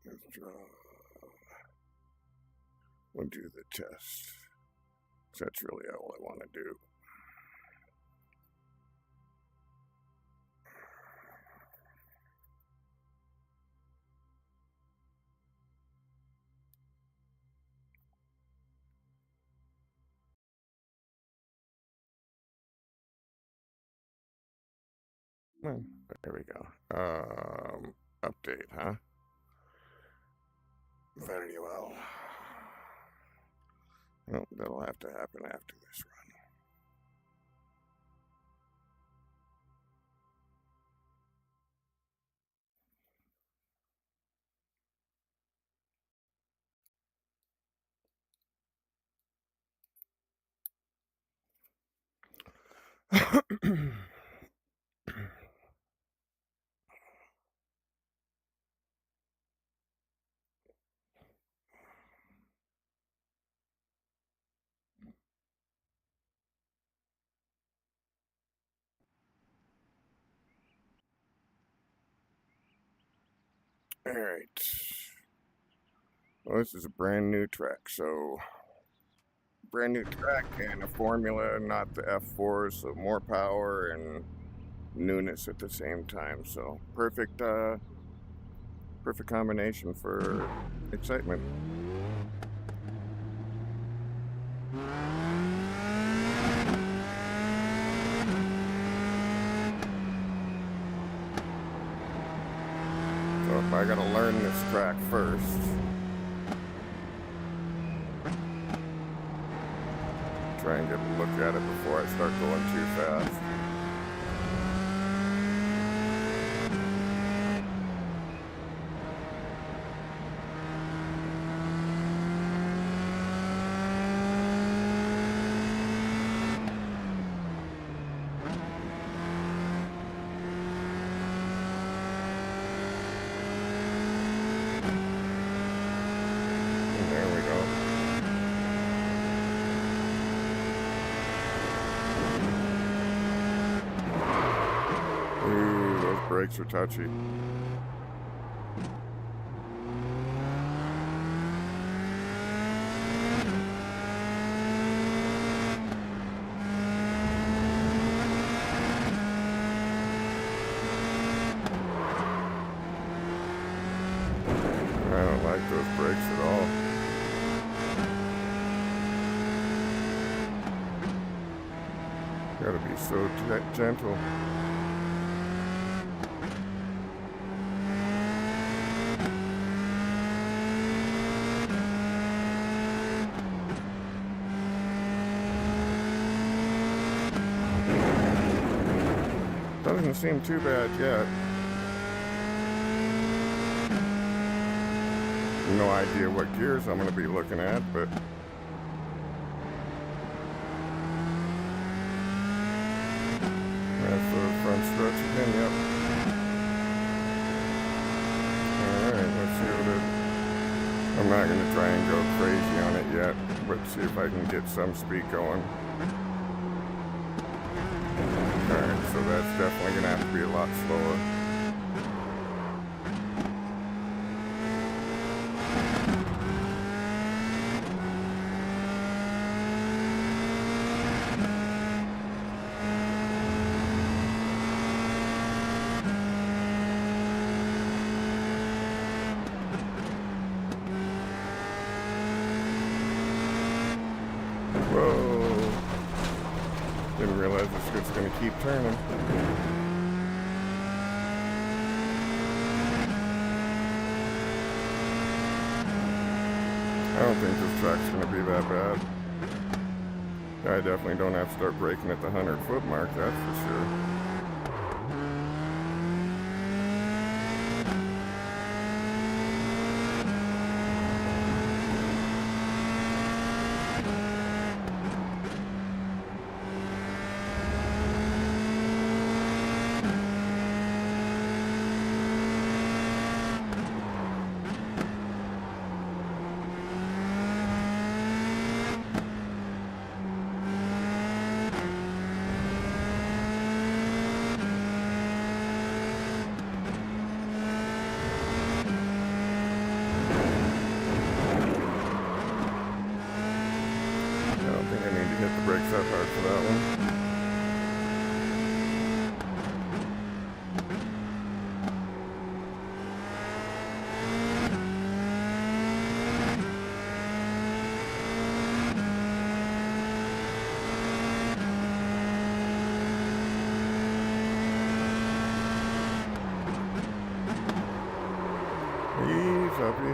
Withdraw. We'll do the test. That's really all I want to do. There we go. Update, huh? Very well. Well, that'll have to happen after this run. All right. Well, this is a brand new track, so brand new track and a formula, not the F4, so more power and newness at the same time. So perfect, perfect combination for excitement. So if I gotta learn this track first, try and get a look at it before I start going too fast. Brakes are touchy. I don't like those brakes at all. Gotta be so gentle. Doesn't seem too bad yet. No idea what gears I'm going to be looking at, but that's the front stretch again, yep. Alright, let's see what it... I'm not going to try and go crazy on it yet, but see if I can get some speed going. Alright, so that's definitely going to have to be a lot slower. Whoa. Didn't realize this was going to keep turning. I don't think this track's going to be that bad. I definitely don't have to start braking at the 100-foot mark, that's for sure.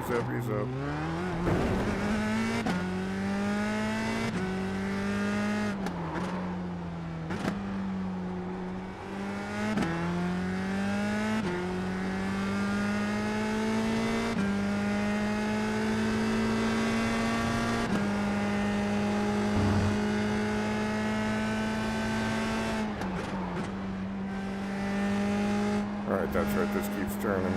Ease up, ease up. Alright, that's right, this keeps turning.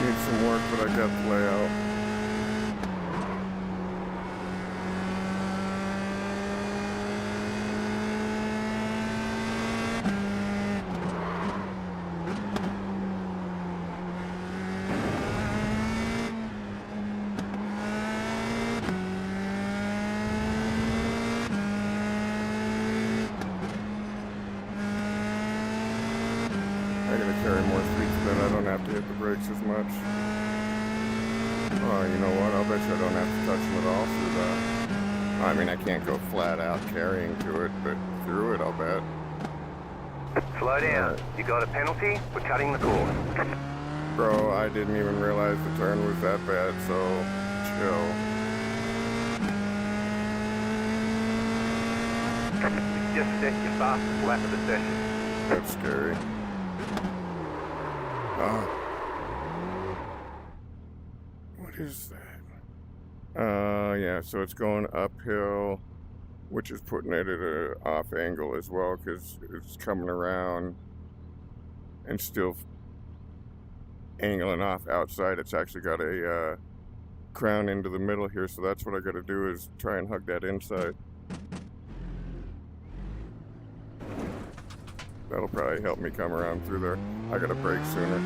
Need some work, but I got the layout. I gotta carry more speed spin. I don't have to hit the brakes as much. Oh, you know what? I'll bet you I don't have to touch them at all through that. I mean, I can't go flat out carrying to it, but through it, I'll bet. Slow down. You got a penalty? We're cutting the course. Bro, I didn't even realize the turn was that bad, so chill. You just set your fastest lap of the session. That's scary. What is that? Yeah, so it's going uphill, which is putting it at an off angle as well, because it's coming around and still angling off outside. It's actually got a crown into the middle here, so that's what I got to do is try and hug that inside. That'll probably help me come around through there. I gotta brake sooner.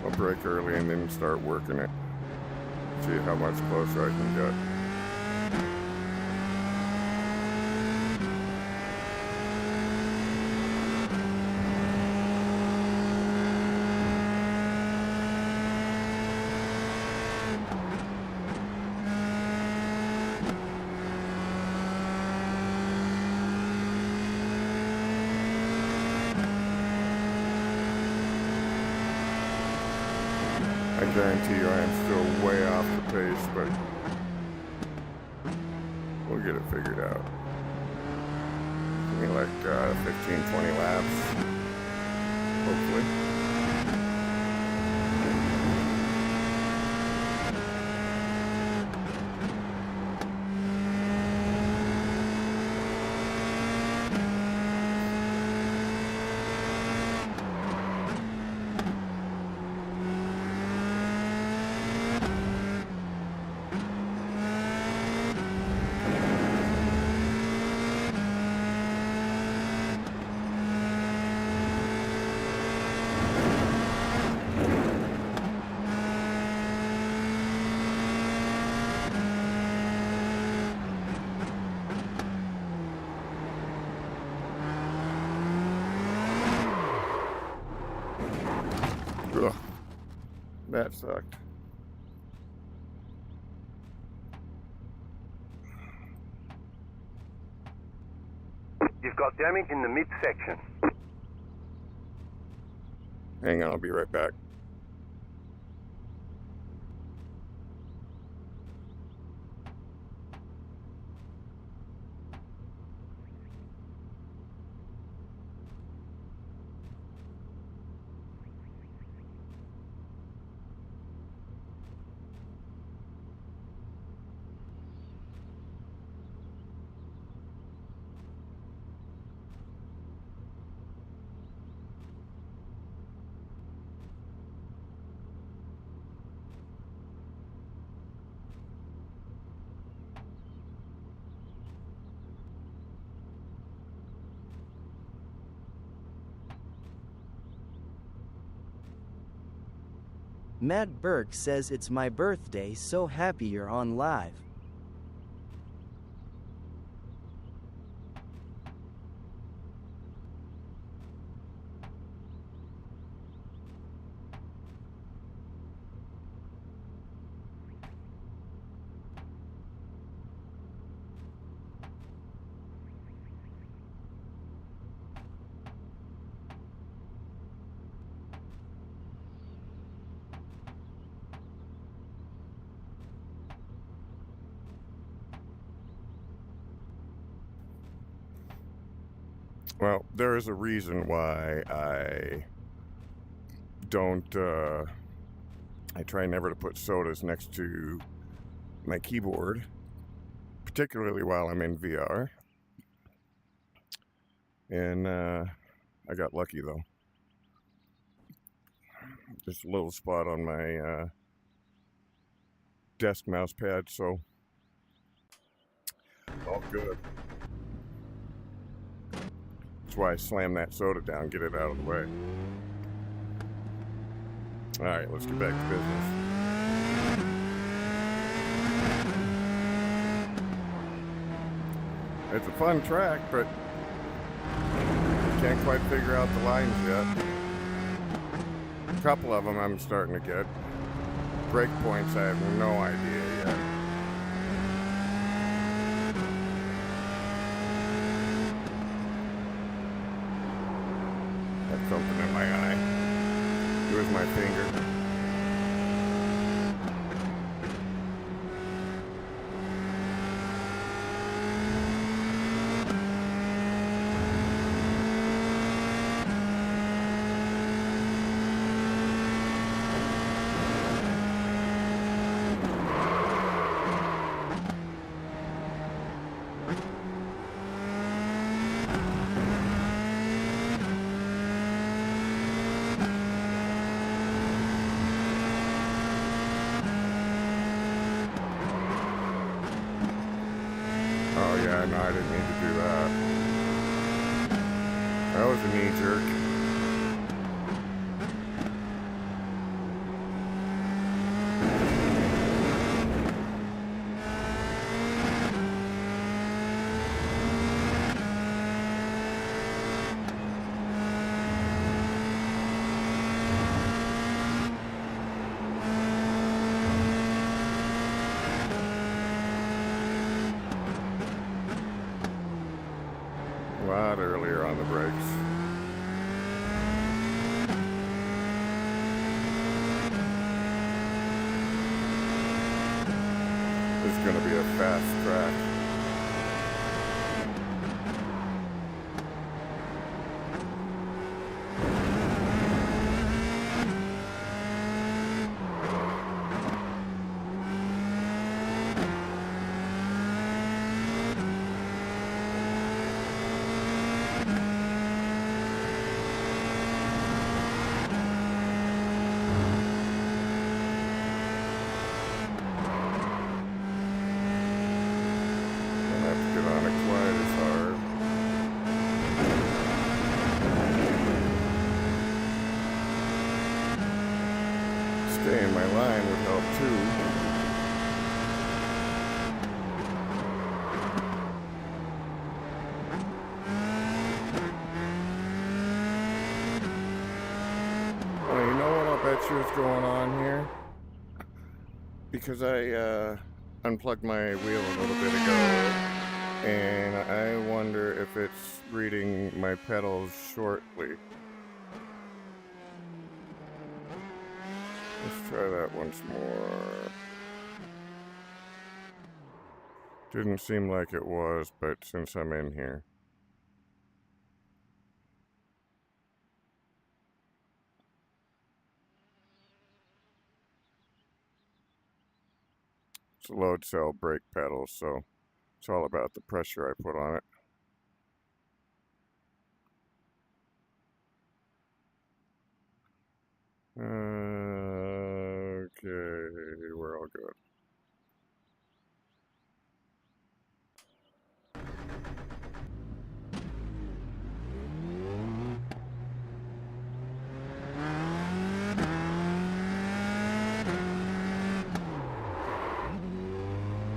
I'll brake early and then start working it. See how much closer I can get. I guarantee you I am still way off the pace, but we'll get it figured out. Give me like 15, 20 laps, hopefully. Ugh, that sucked. You've got damage in the midsection. Hang on, I'll be right back. Matt Burke says it's my birthday, so happy you're on live. Well, there is a reason why I don't, I try never to put sodas next to my keyboard, particularly while I'm in VR. And I got lucky though. Just a little spot on my desk mouse pad, so all good. That's why I slam that soda down, get it out of the way. All right, let's get back to business. It's a fun track, but can't quite figure out the lines yet. A couple of them I'm starting to get. Break points, I have no idea yet. Got something in my eye. It was my finger. Oh yeah, no, I didn't need to do that. That was a knee jerk. A lot earlier on the brakes. This is going to be a fast track. Stay in my line would help too. Well, you know what I'll bet you is going on here? Because I unplugged my wheel a little bit ago, and I wonder if it's reading my pedals shortly. Let's try that once more. Didn't seem like it was, but since I'm in here. It's a load cell brake pedal, so it's all about the pressure I put on it. Okay, we're all good.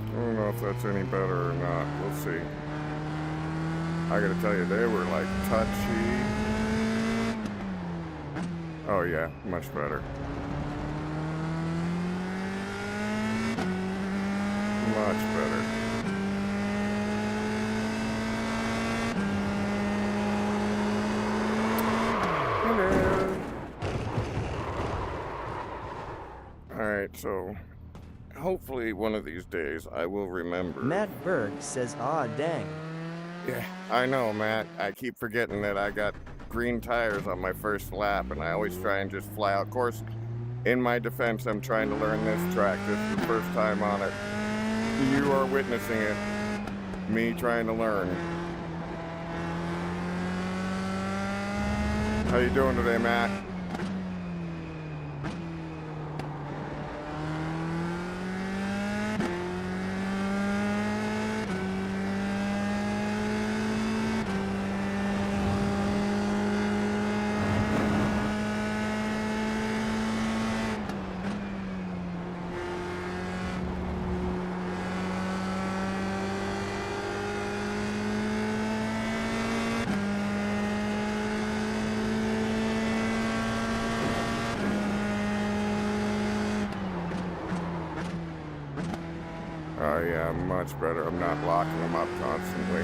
I don't know if that's any better or not. We'll see. I gotta tell you, they were like touchy. Oh yeah, much better. Much better. Hello. Alright, so hopefully one of these days I will remember. Matt Berg says, "Ah, dang." Yeah, I know, Matt. I keep forgetting that I got green tires on my first lap, and I always try and just fly out. Of course, in my defense, I'm trying to learn this track. This is the first time on it. You are witnessing it. Me trying to learn. How you doing today, Matt? Oh yeah, much better. I'm not locking them up constantly.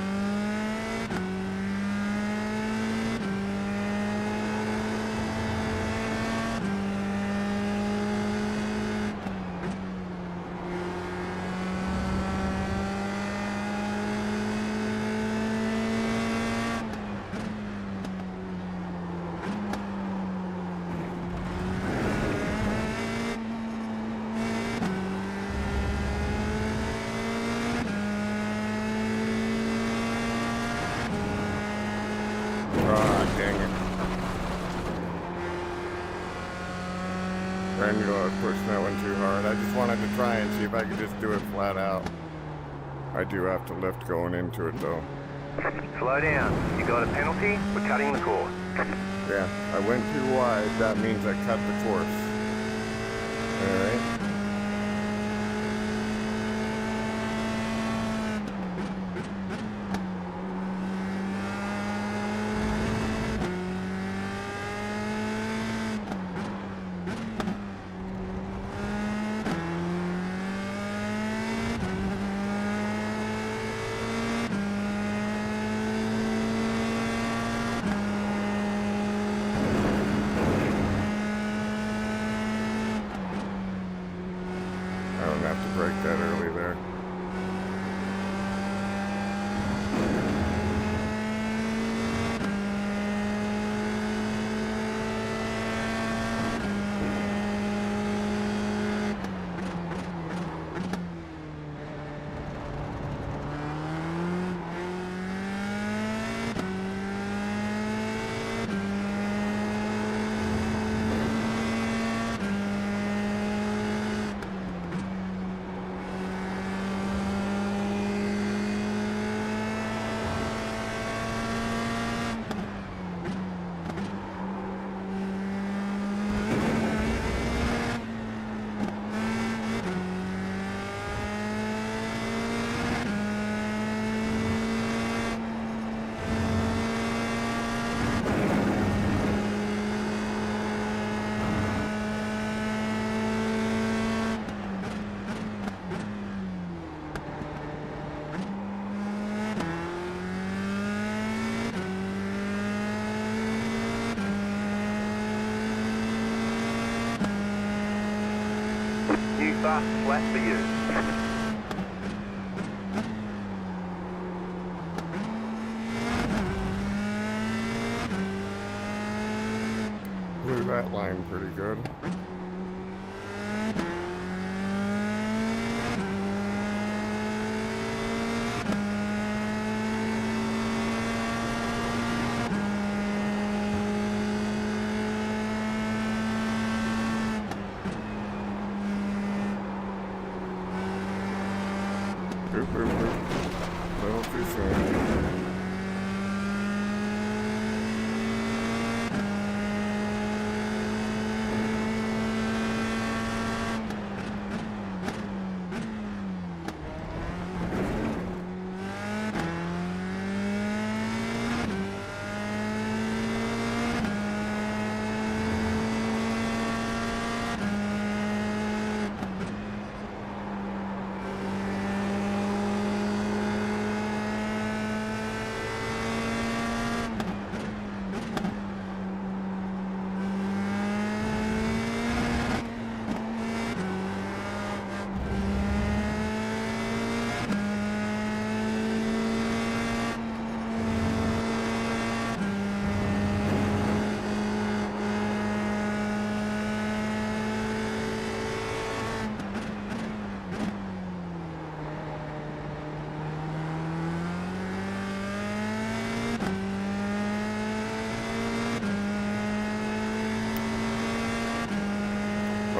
Ah, dang it. I knew I was pushing that one too hard. I just wanted to try and see if I could just do it flat out. I do have to lift going into it though. Slow down. You got a penalty. We're cutting the course. Yeah, I went too wide. That means I cut the course. Alright. I don't have to brake that early there. New fast flat for you. Blew that line pretty good. Boop, boop, boop. Little too soon.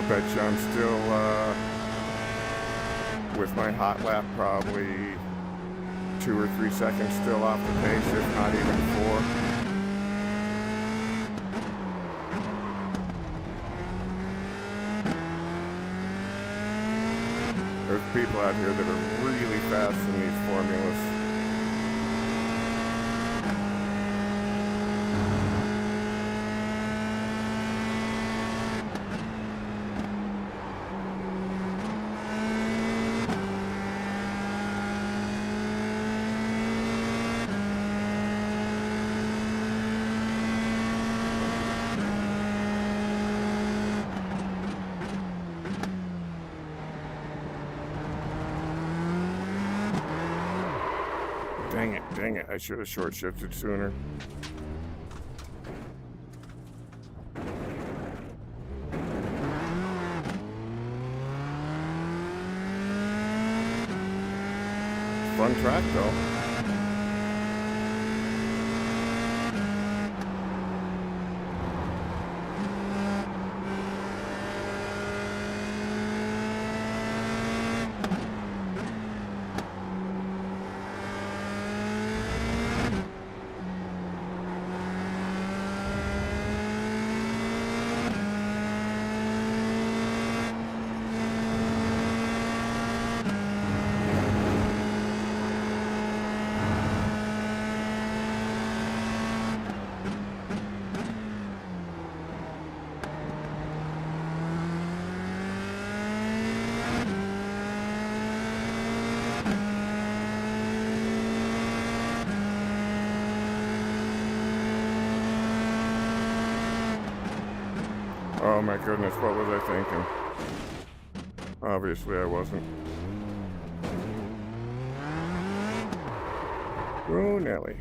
I'll bet you I'm still, with my hot lap, probably 2 or 3 seconds still off the pace, if not even 4. There's people out here that are really fast in these formulas. Dang it, I should have short shifted sooner. Fun track though. Oh my goodness, what was I thinking? Obviously I wasn't. Oh, Nelly.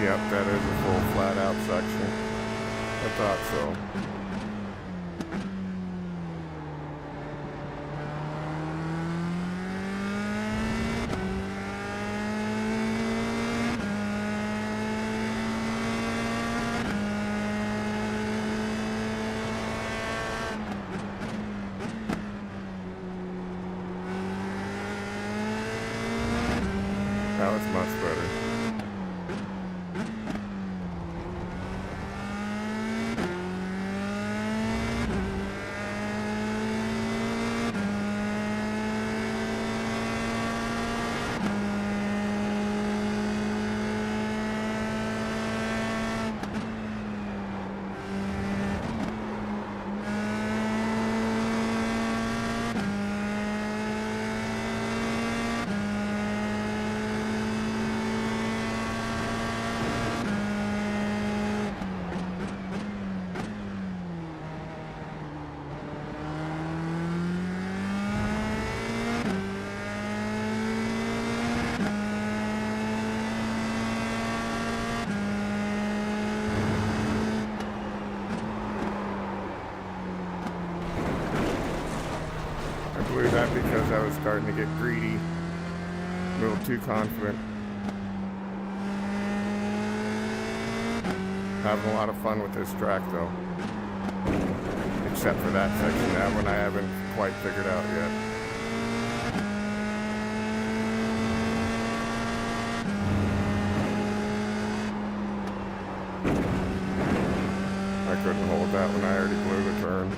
Yep, that is a full flat out section. I thought so. That was much better. That because I was starting to get greedy, a little too confident. Having a lot of fun with this track though. Except for that section, that one I haven't quite figured out yet. I couldn't hold that when I already blew the turn.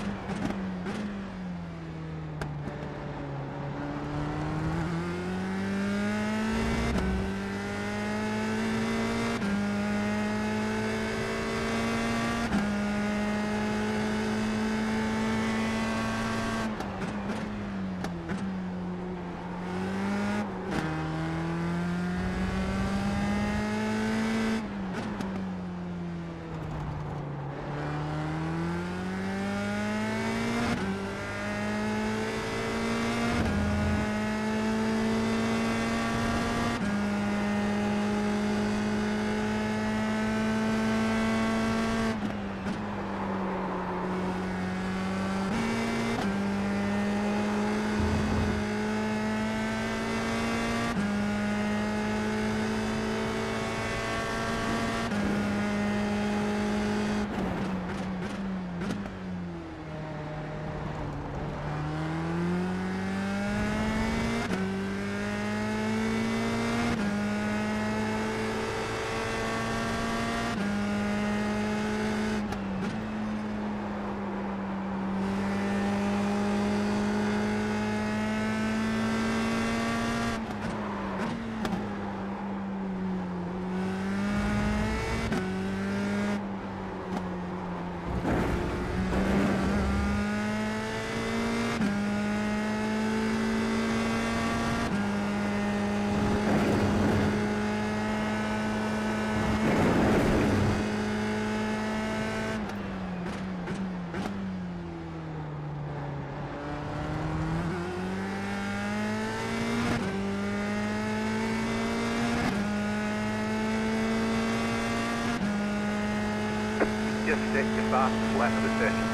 Just set your fastest lap of the session.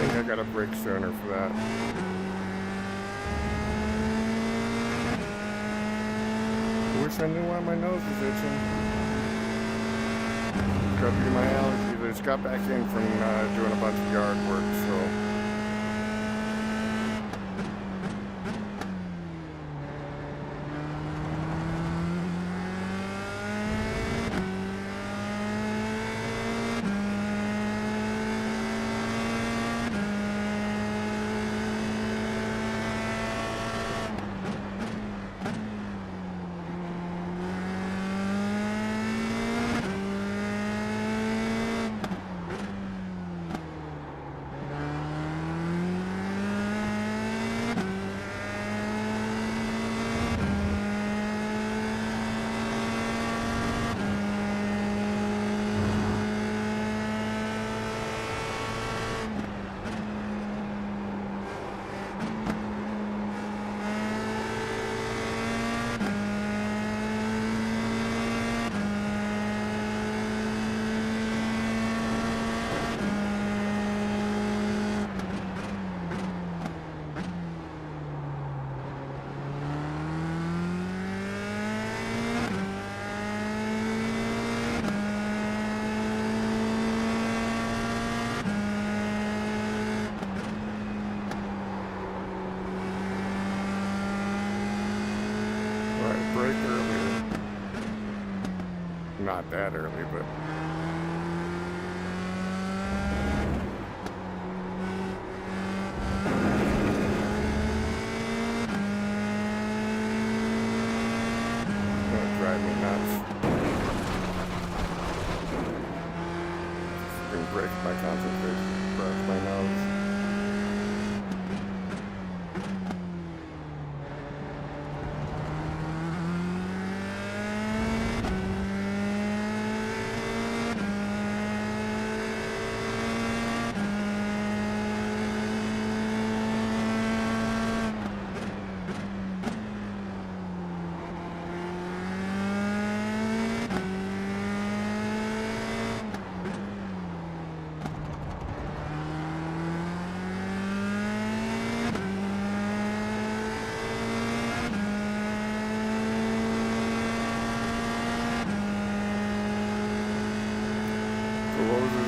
I gotta brake sooner for that. I wish I knew why my nose was itching. Could be my allergies. I just got back in from doing a bunch of yard work, so. not that early, but it's gonna drive me nuts. It's gonna break my concentration across my nose.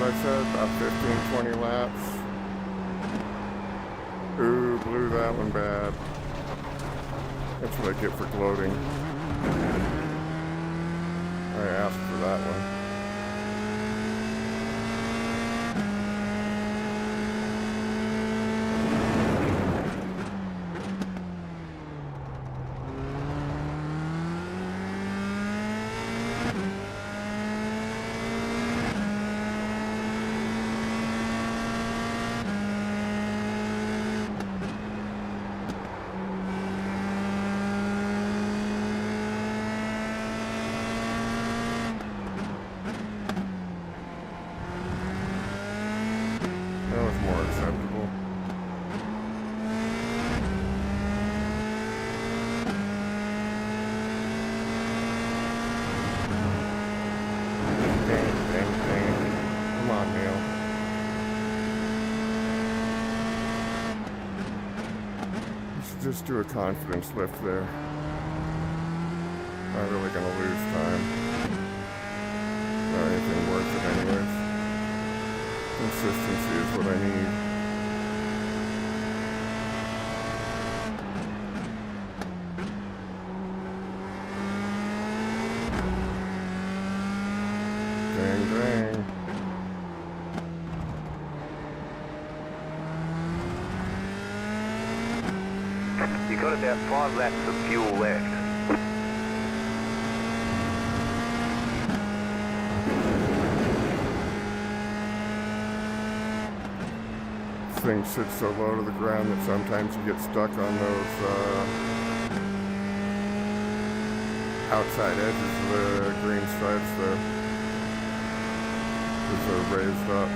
I said about 15-20 laps. Ooh, blew that one bad. That's what I get for gloating. I asked for that one. That was more acceptable. Dang. Come on, Neil. You should just do a confidence lift there. Not really gonna lose time. Not anything worth it anyways. Consistency is what I need. Dang. You got about 5 laps of fuel left. Thing sits so low to the ground that sometimes you get stuck on those outside edges of the green stripes there, because they're raised up.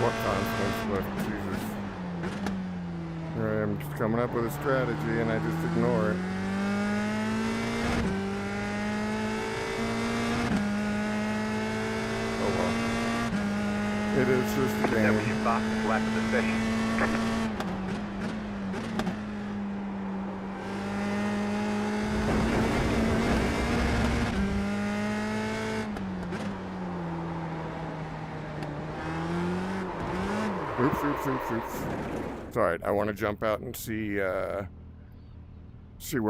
What confidence left? Jesus. Here I am just coming up with a strategy and I just ignore it. Oh well. It is just a That was game. your fastest lap of the session. Oops. It's alright, I want to jump out and see where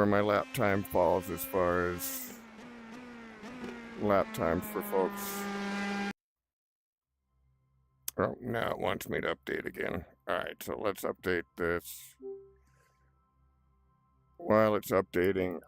my lap time falls as far as lap time for folks. Oh, now it wants me to update again. Alright, so let's update this. While it's updating,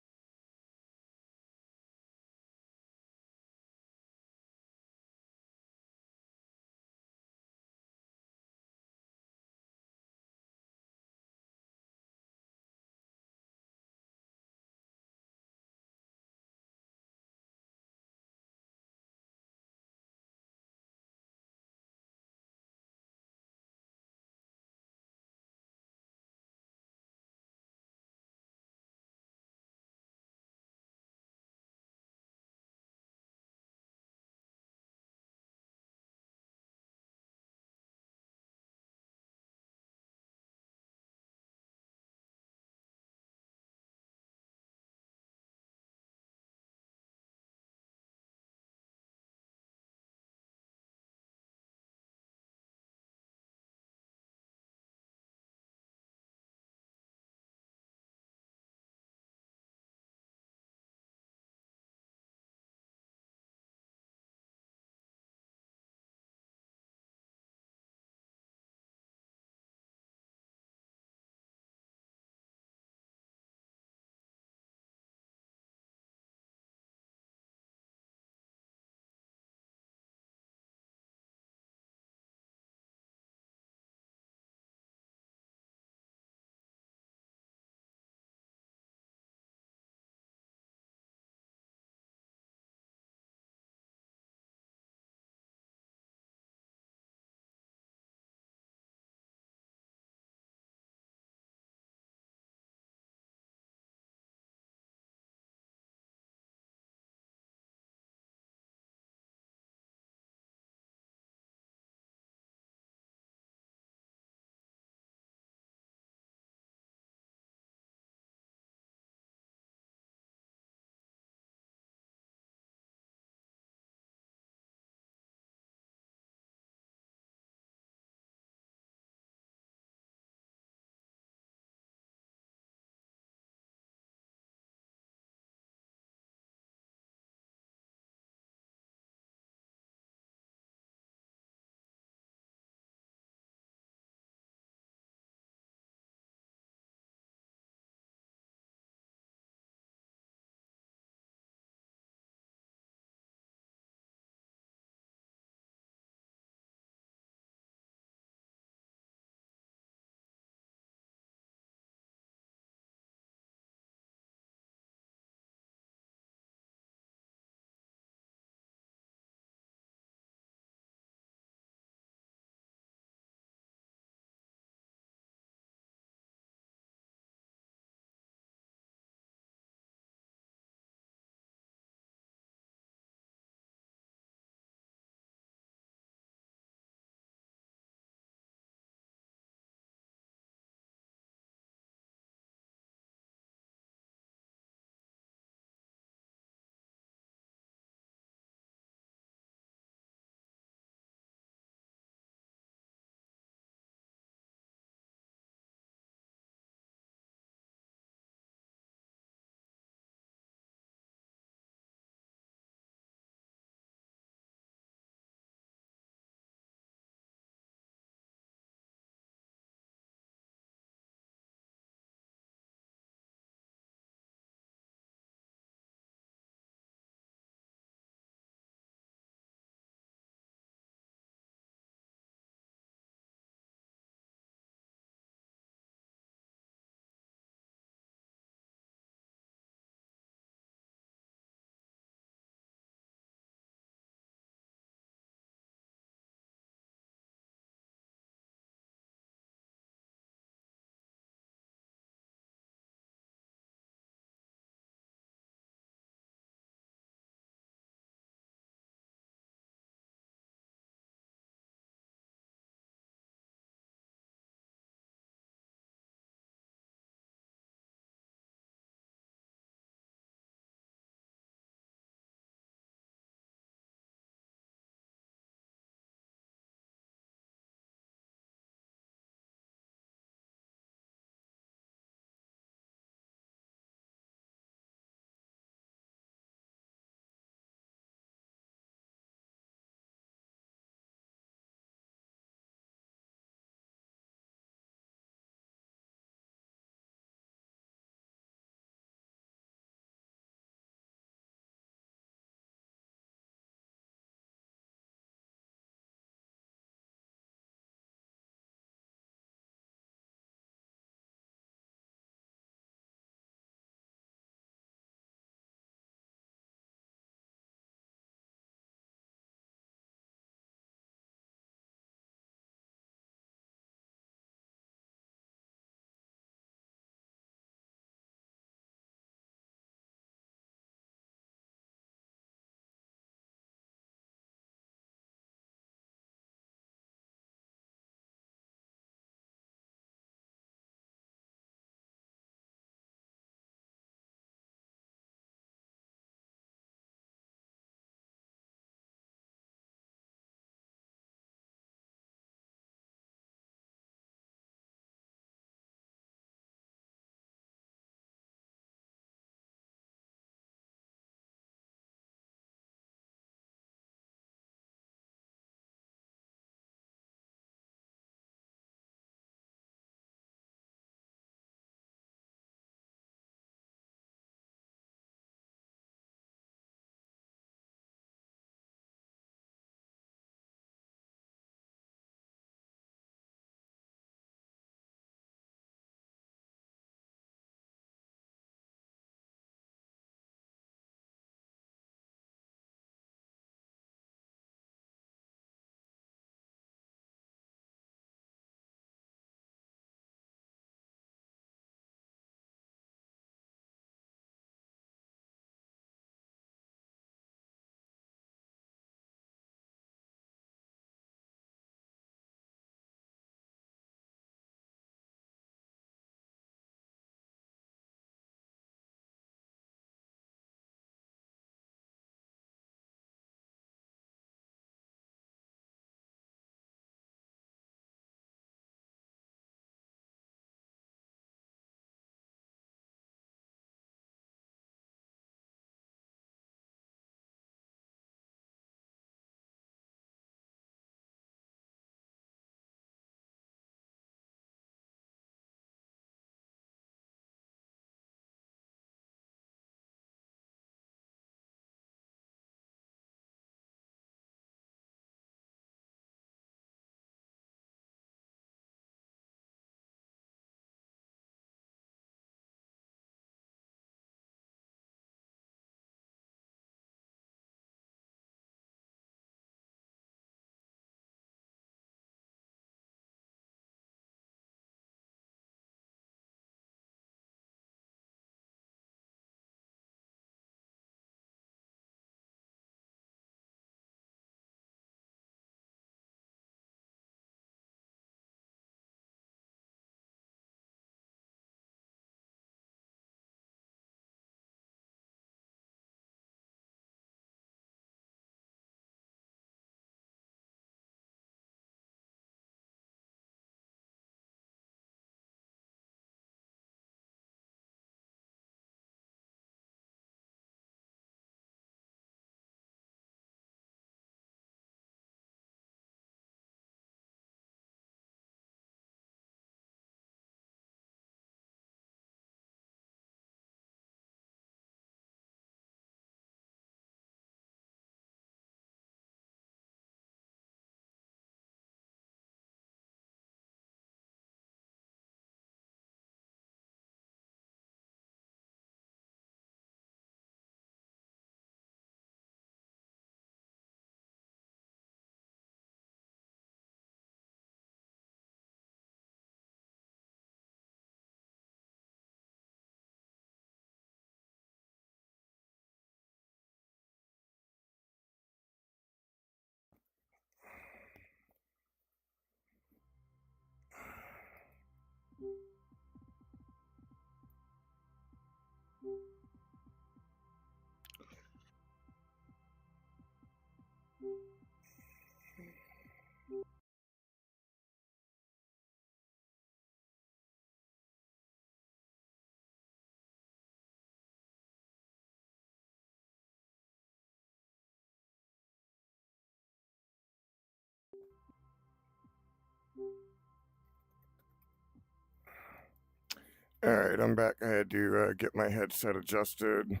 Alright, I'm back. I had to get my headset adjusted,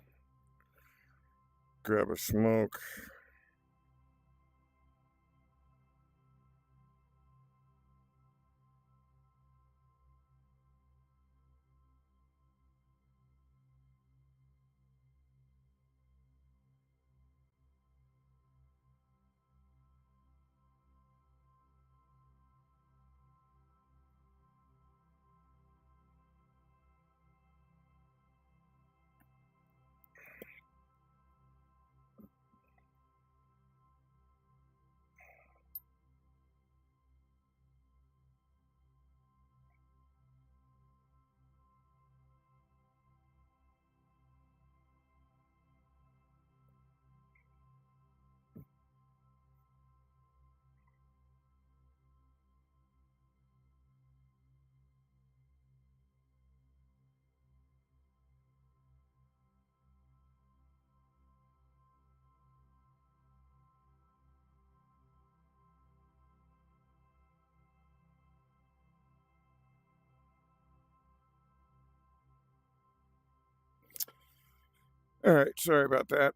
grab a smoke. Alright, sorry about that.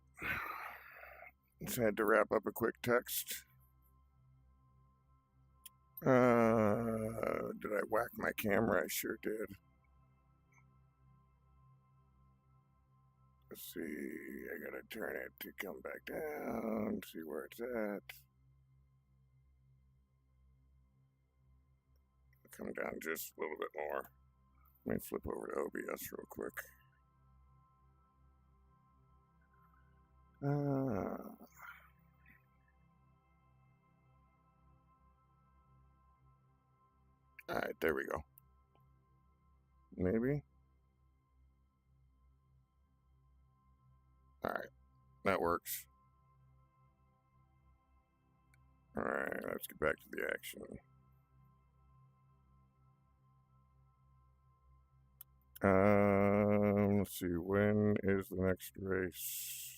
Just had to wrap up a quick text. Did I whack my camera? I sure did. Let's see, I gotta turn it to come back down, see where it's at. Come down just a little bit more. Let me flip over to OBS real quick. Alright, there we go. Maybe? Alright, that works. Alright, let's get back to the action. Let's see, when is the next race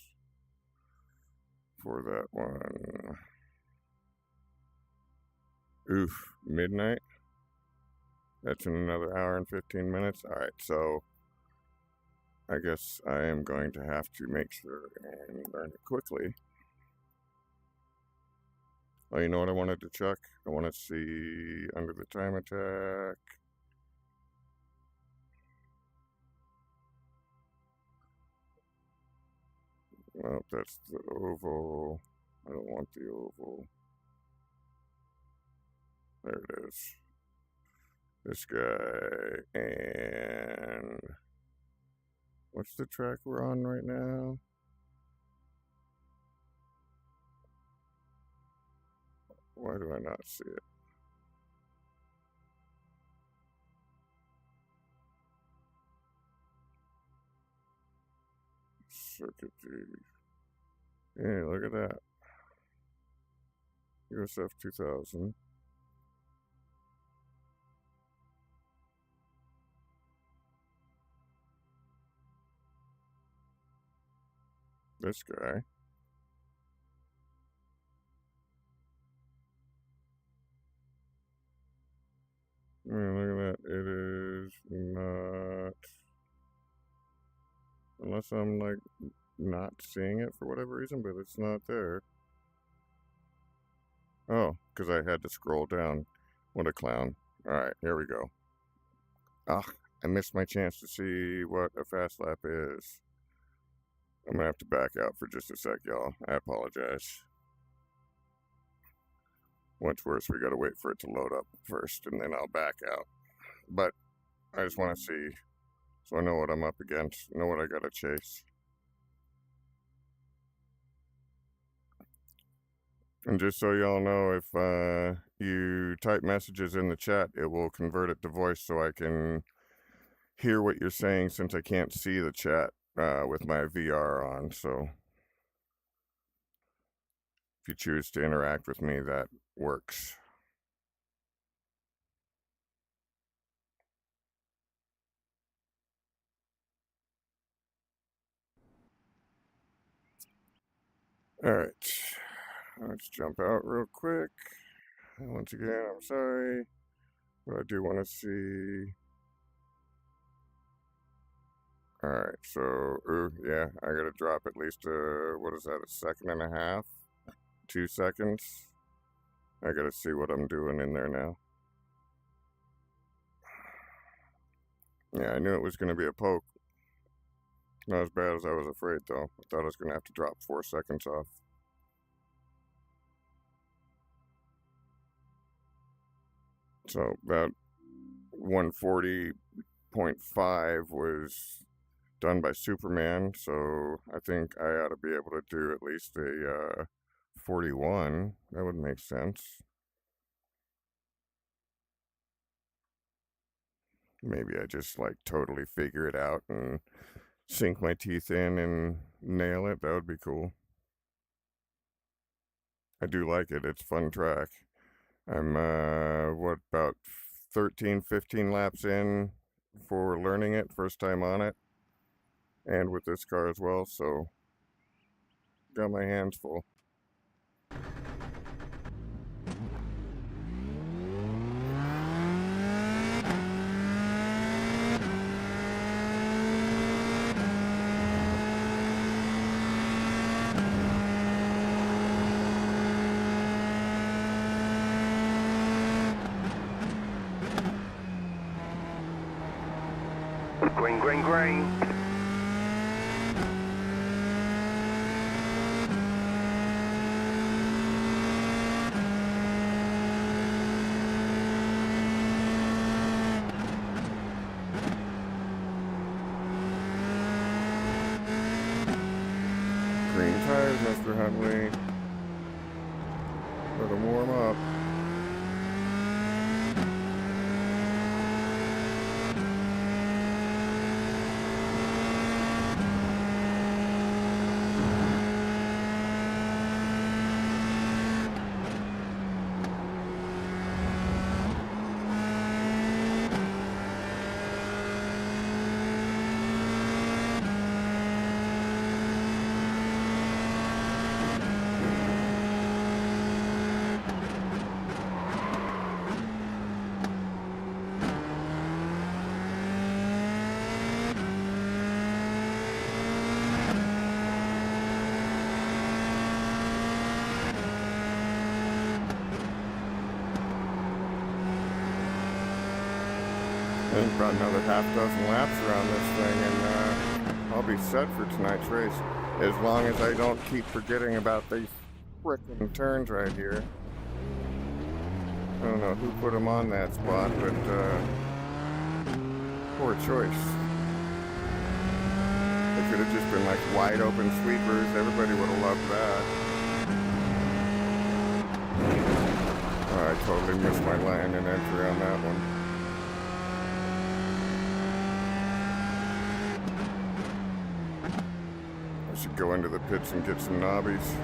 for that one? Oof, midnight? That's in another hour and 15 minutes? Alright, so I guess I am going to have to make sure and learn it quickly. Oh, you know what I wanted to check? I want to see under the time attack. Well, that's the oval. I don't want the oval. There it is. This guy. And what's the track we're on right now? Why do I not see it? Circuit G. Hey, look at that. USF 2000. This guy. Look at that. It is not. Unless I'm like not seeing it for whatever reason, but it's not there. Oh, because I had to scroll down. What a clown. Alright, here we go. Ah, I missed my chance to see what a fast lap is. I'm gonna have to back out for just a sec, y'all. I apologize. What's worse, we gotta wait for it to load up first, and then I'll back out. But I just want to see, so I know what I'm up against, know what I gotta chase. And just so y'all know, if you type messages in the chat, it will convert it to voice so I can hear what you're saying since I can't see the chat with my VR on. So if you choose to interact with me, that works. All right, let's jump out real quick. Once again, I'm sorry, but I do want to see Alright, so, ooh, yeah, I gotta drop at least, what is that, a second and a half? 2 seconds? I gotta see what I'm doing in there now. Yeah, I knew it was gonna be a poke. Not as bad as I was afraid, though. I thought I was gonna have to drop 4 seconds off. So, about 140.5 was done by Superman, so I think I ought to be able to do at least a 41. That would make sense. Maybe I just like totally figure it out and sink my teeth in and nail it. That would be cool. I do like it. It's a fun track. I'm, what, about 13, 15 laps in for learning it, first time on it, and with this car as well, so got my hands full. Green, green, green. Green tires, Mr. Huntley. Let them warm up. And about another half dozen laps around this thing, and I'll be set for tonight's race. As long as I don't keep forgetting about these frickin' turns right here. I don't know who put them on that spot, but poor choice. It could have just been like wide open sweepers. Everybody would have loved that. Oh, I totally missed my line and entry on that one. I should go into the pits and get some knobbies.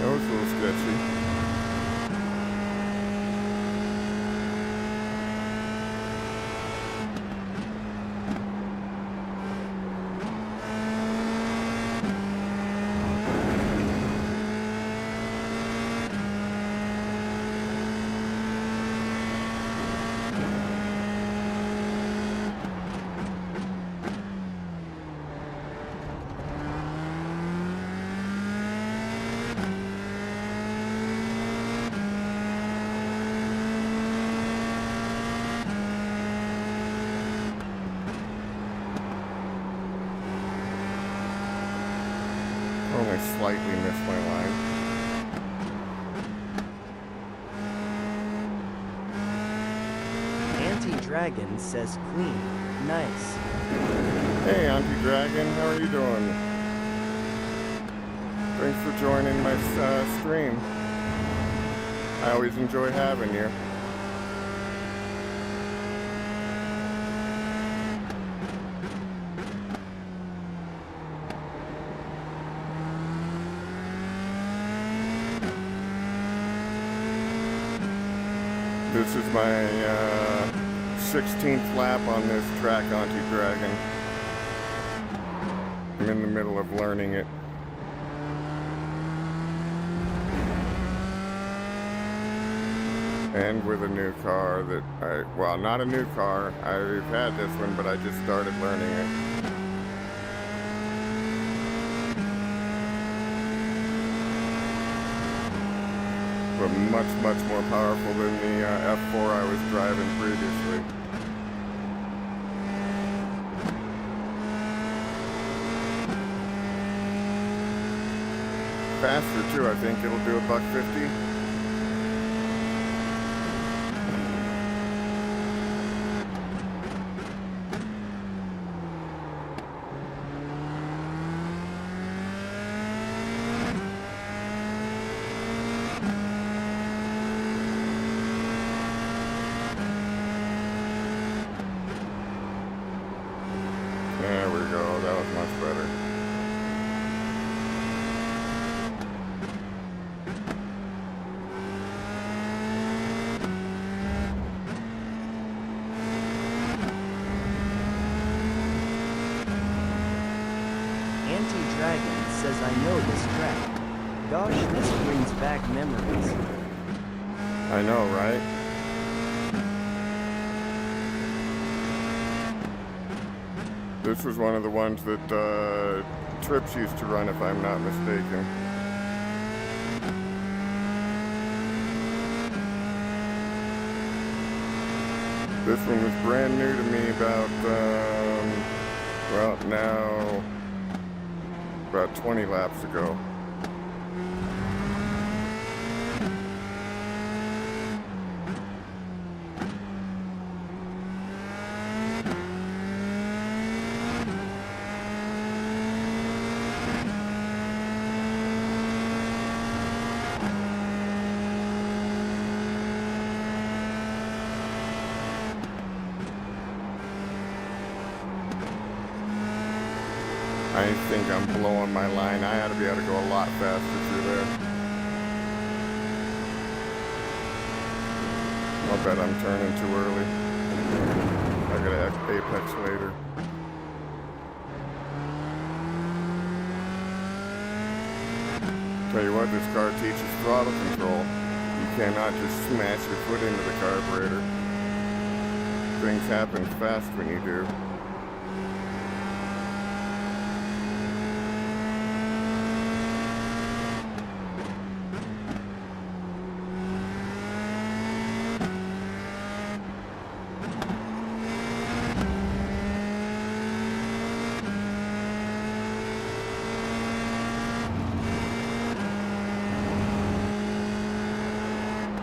That was a little sketchy. Only slightly missed my line. Anti-Dragon says clean. Nice. Hey, Auntie Dragon, how are you doing? Thanks for joining my stream. I always enjoy having you. This is my 16th lap on this track on T-Dragon. I'm in the middle of learning it. And with a new car that well, not a new car. I've had this one, but I just started learning it. But much more powerful than the F4 I was driving previously. Faster too, I think it'll do a $150. There we go, that was much better. Anti-Dragon says I know this track. Gosh, this brings back memories. I know, right? This was one of the ones that Trips used to run, if I'm not mistaken. This one was brand new to me about, well, now, about 20 laps ago. I think I'm blowing my line. I ought to be able to go a lot faster through there. I'll bet I'm turning too early. I gotta apex later. Tell you what, this car teaches throttle control. You cannot just smash your foot into the carburetor. Things happen fast when you do.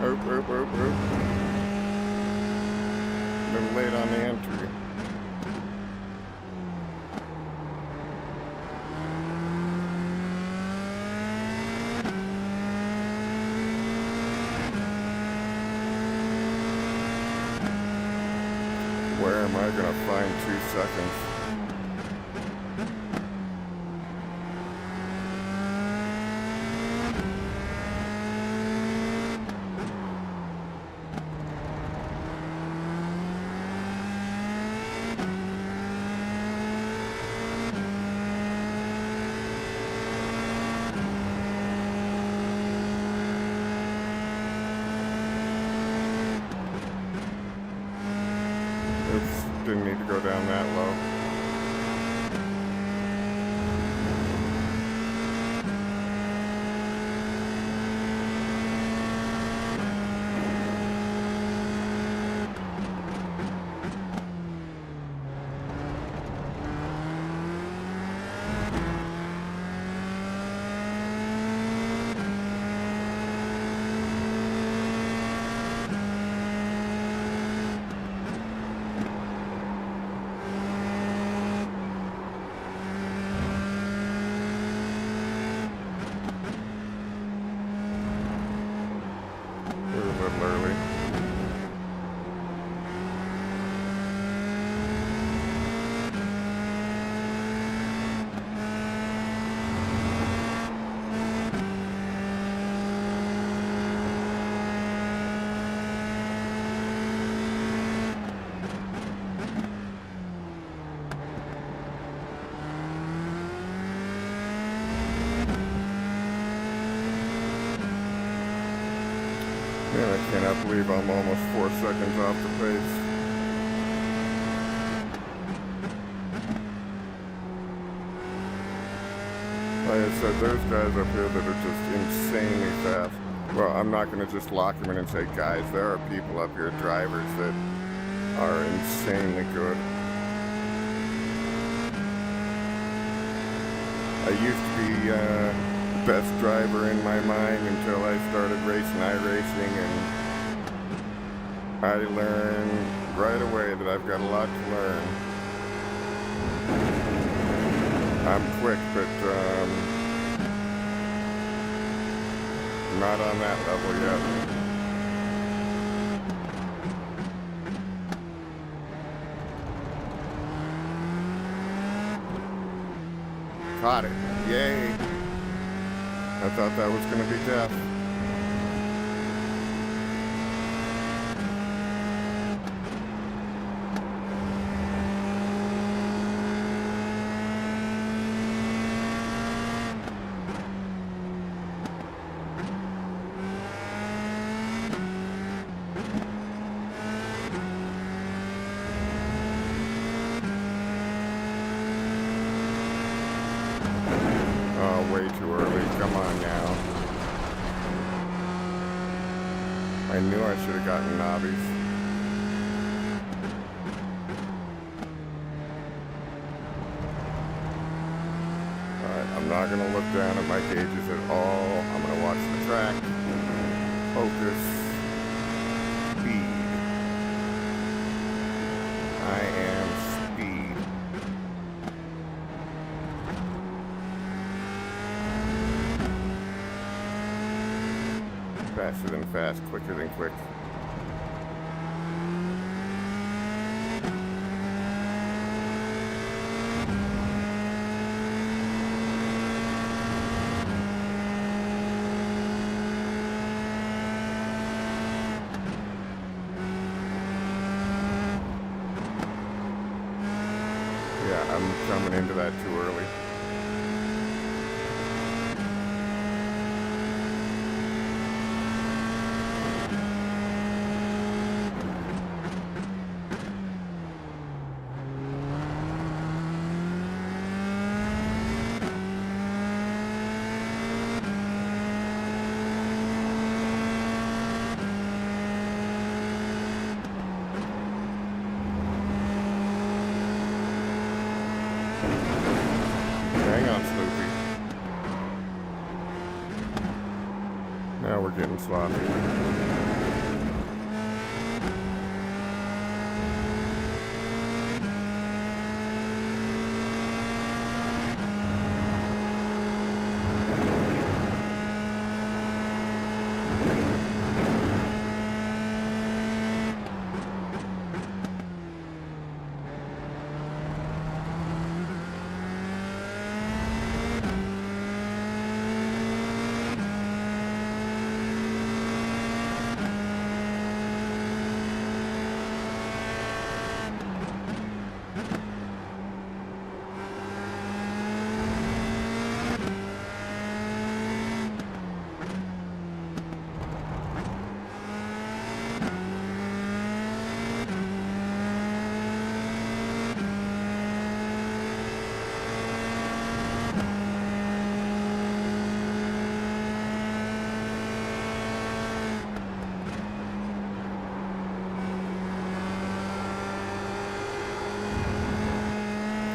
Oop. A little late on the entry. Where am I gonna find 2 seconds? Didn't need to go down that low. believe I'm almost 4 seconds off the pace. Like I said, there's guys up here that are just insanely fast. Well, I'm not going to just lock them in and say, guys, there are people up here, drivers, that are insanely good. I used to be the best driver in my mind until I started racing iRacing, and I learned right away that I've got a lot to learn. I'm quick, but not on that level yet. Caught it. Yay. I thought that was going to be death. Way too early. Come on now. I knew I should have gotten knobbies. Alright, I'm not going to look down at my gauges at all. I'm going to watch the track. Focus. Speed. I am speed. Faster than fast, quicker than quick. Yeah, I'm coming into that too early. Hang on, Sloopy. Now we're getting sloppy.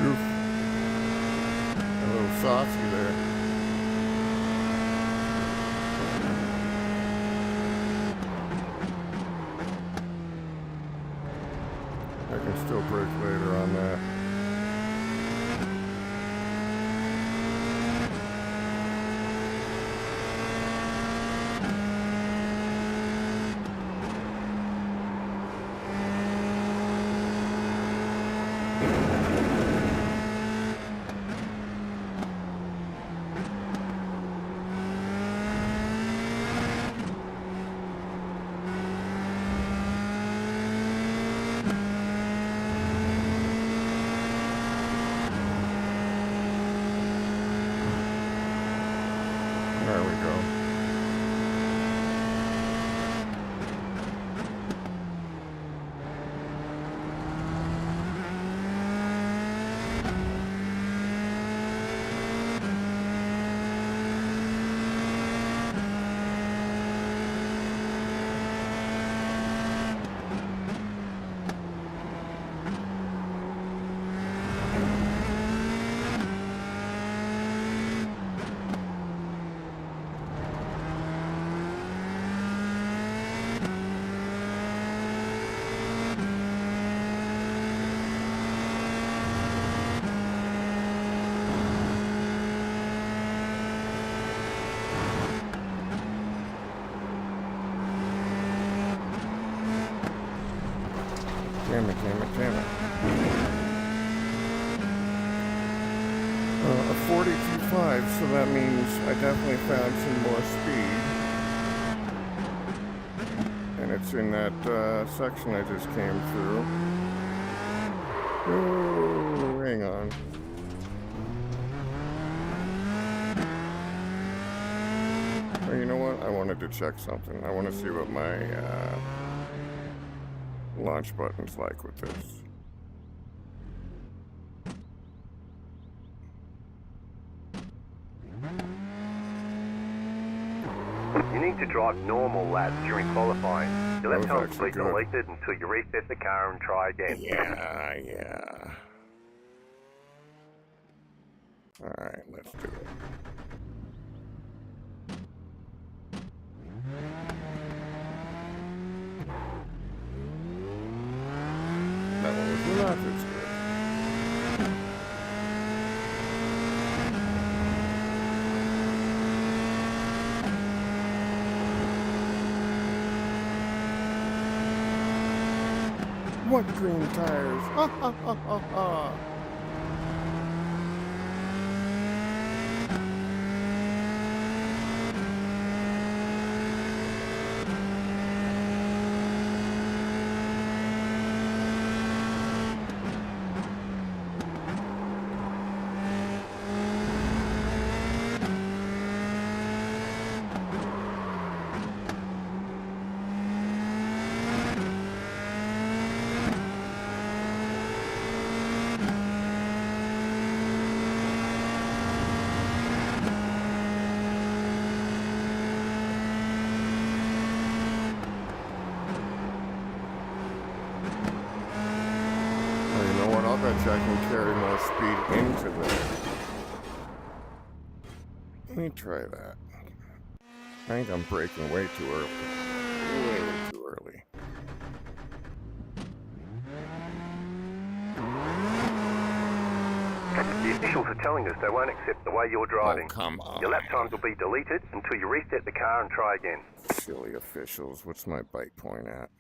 Oof. A little saucy there. I can still brake later on that. Damn it, damn it, damn it. A 42.5, so that means I definitely found some more speed. And it's in that section I just came through. Oh, hang on. Oh, you know what? I wanted to check something. I want to see what my launch button's like with this. You need to drive normal laps during qualifying. Your lap times will be good. deleted until you reset the car and try again. Yeah. Alright, let's do it. That one was not as good. What green tires? Ha ha ha ha ha! I bet you I can carry more speed into this. Let me try that. I think I'm braking way too early. Way too early. The officials are telling us they won't accept the way you're driving. Oh, come on. Your lap times will be deleted until you reset the car and try again. Silly officials. What's my bite point at?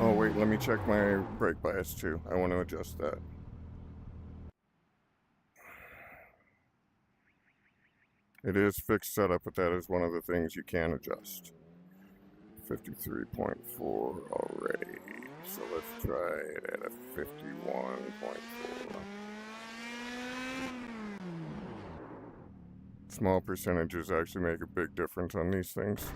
Oh wait, let me check my brake bias too. I want to adjust that. It is fixed setup, but that is one of the things you can adjust. 53.4 already. So let's try it at a 51.4. Small percentages actually make a big difference on these things.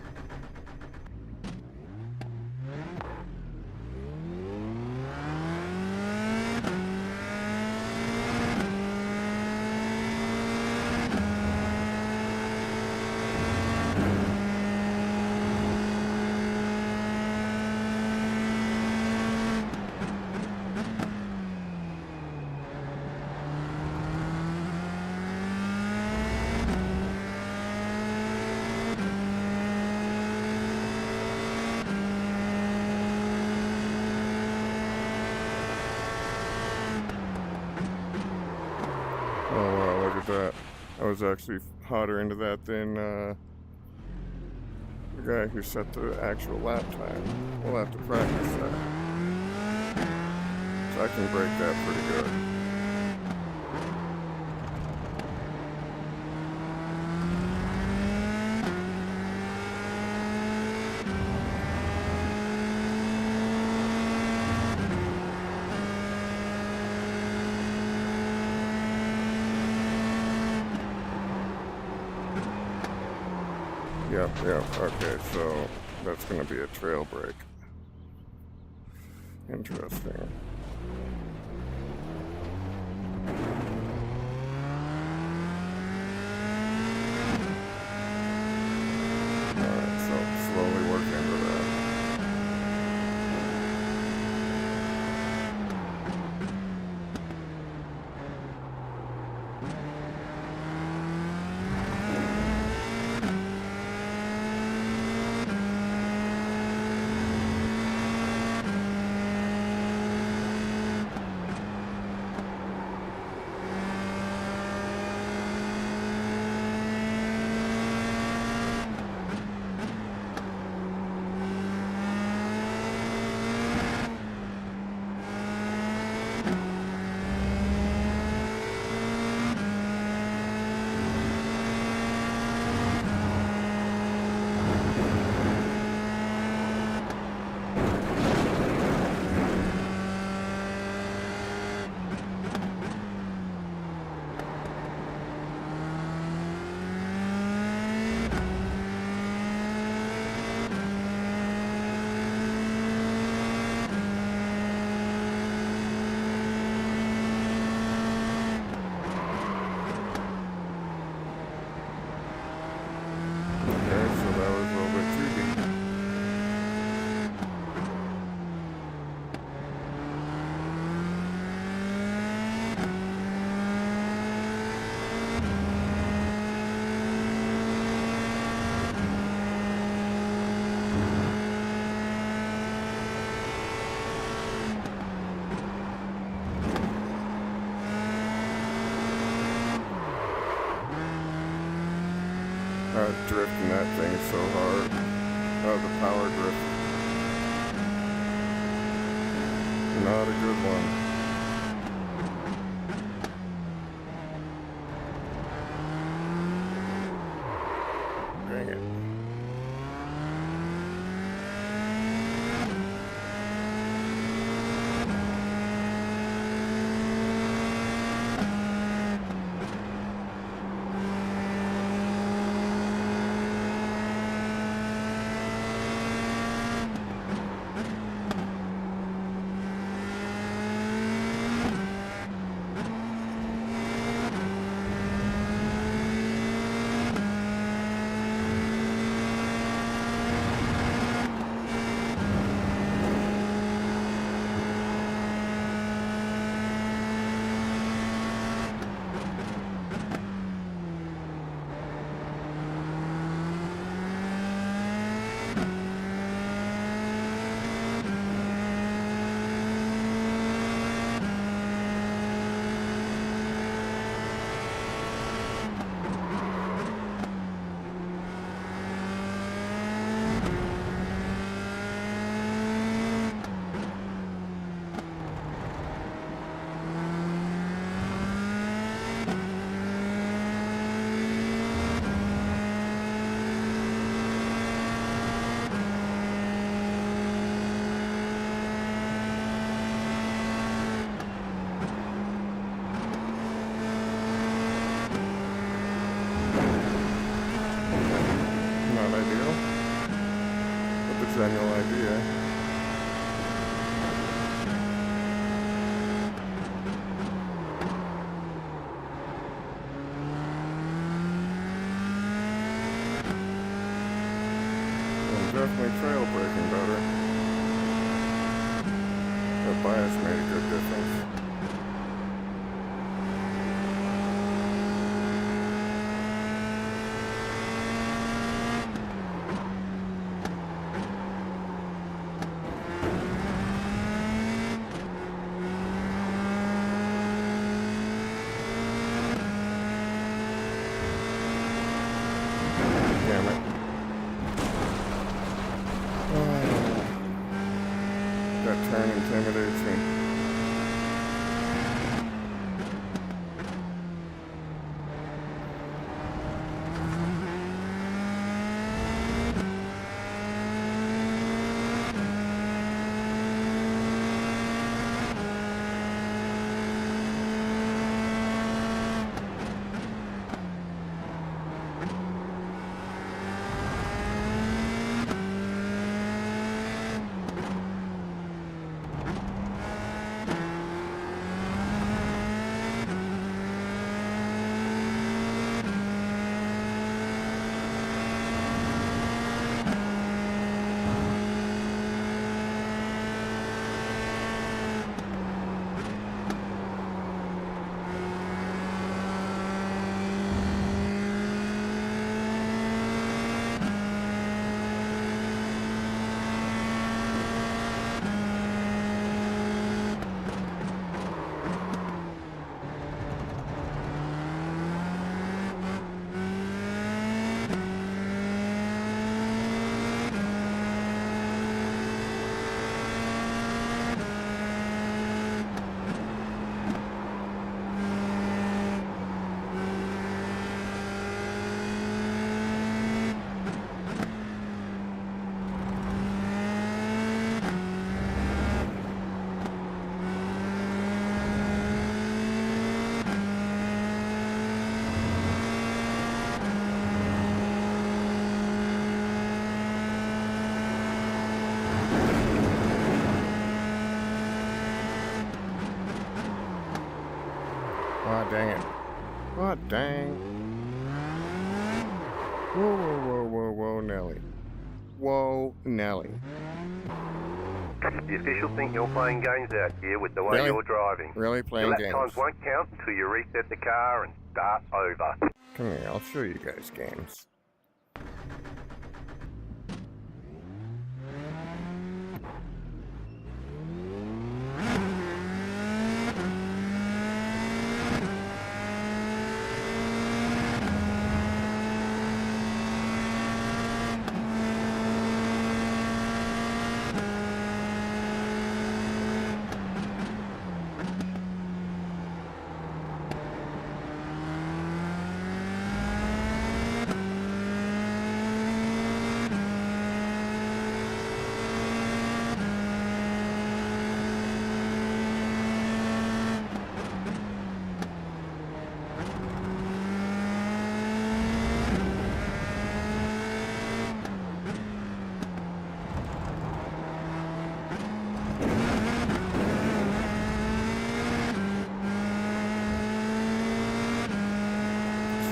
Oh wow, look at that. I was actually hotter into that than the guy who set the actual lap time. We'll have to practice that. So I can break that pretty good. Yep, okay, so that's gonna be a trail break. Interesting. Alright, so slowly work into that. Drifting that thing so hard. Oh, the power drift. Not a good one. Dang it. General idea. I'm definitely trail braking better. The bias made a good difference. Damn it. That turn intimidates me. Oh, dang it. Oh, dang. Whoa, whoa, whoa, whoa, whoa, Nelly. Whoa, Nelly. The officials think you're playing games out here with the way Really? you're driving. Really playing Your lap games? times won't count until you reset the car and start over. Come here, I'll show you guys games.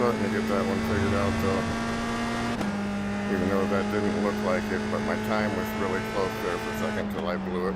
starting to get that one figured out, though. Even though that didn't look like it, but my time was really close there for a second till I blew it.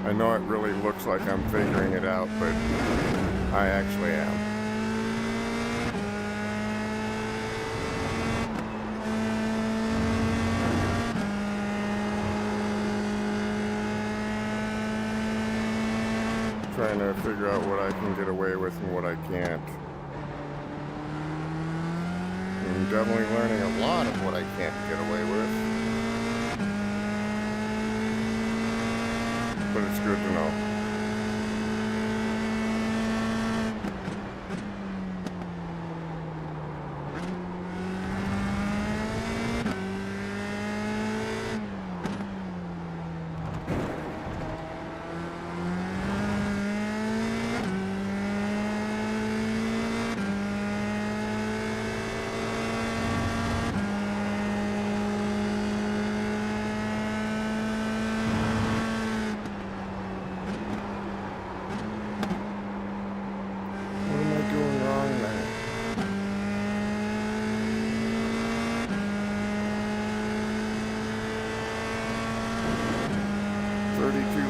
I know it really looks like I'm figuring it out, but I actually am. Trying to figure out what I can get away with and what I can't. I'm definitely learning a lot of what I can't get away with. But it's good to know.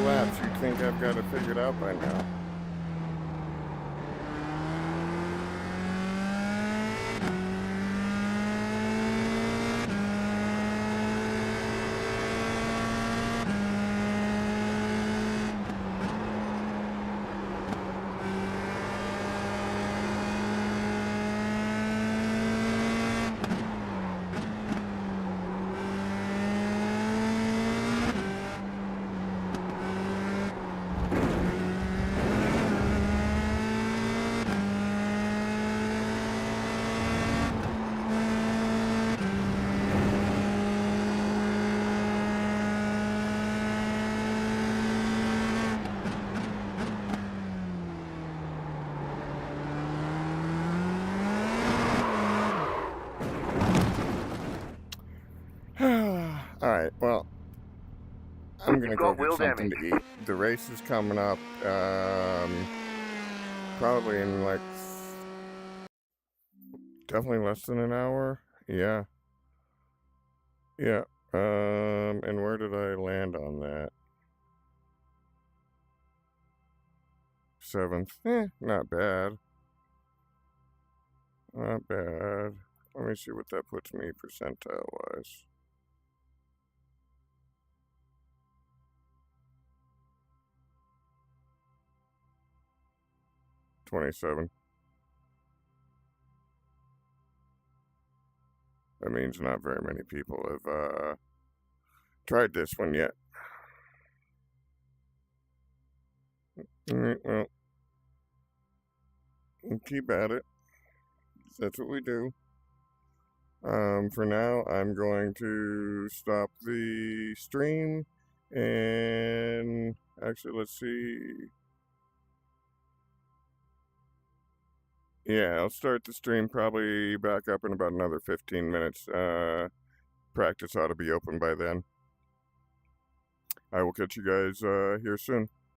Laps, you'd think I've got it figured out by now. Alright, well, I'm gonna go get something to eat. The race is coming up, probably in like, definitely less than an hour. Yeah. Yeah. And where did I land on that? 7th. Not bad. Not bad. Let me see what that puts me percentile-wise. $27. That means not very many people have tried this one yet. Alright, well, we'll keep at it. That's what we do. For now, I'm going to stop the stream, and actually, let's see. Yeah, I'll start the stream probably back up in about another 15 minutes. Practice ought to be open by then. I will catch you guys here soon.